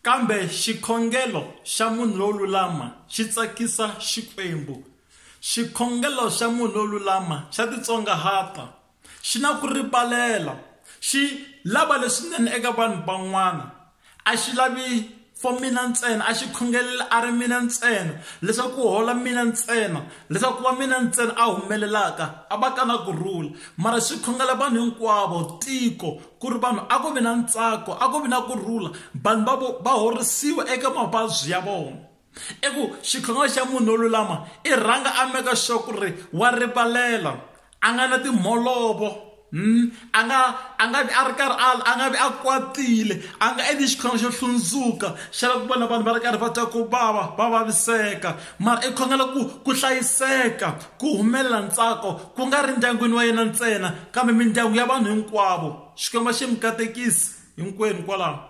kambe xikhongelo xa munhu lo lulama xi tsakisa Xikwembu. Xikhongelo xa munhu lo lulama xa titsongahata xi na ku rivalela, xi lava leswinene eka vanhu van'wana. A xi lavi for mina ntsena, a xi khongelela a ri mina ntsena, leswaku hola mina ntsena, leswaku va mina ntsena a humelelaka, a va ka na kurhula. Mara swi khongela vanhu hinkwavo, tiko, ku ri vanhu a ku vi na ntsako, a ku vi na kurhula, vanhu va horisiwa eka mavabyi ya vona. Eku xikhongelo xa munhu lo lulama i rhanga a meka sure ku ri wa rivalela, a nga na timholovo, a nga vi a ri karhi a nga vi a kwatile, a nga endli xikhongelo xo hlundzuka xa ku vona vanhu va ri karhi va twa ku va vaviseka. Mara i khongela ku hlayiseka, ku humelela ntsako, ku nga ri ndyangwini wa yena ntsena kambe mindyangu ya vanhu hinkwavo. Xikwembu xi mi katekisi hinkwenu kwalaho.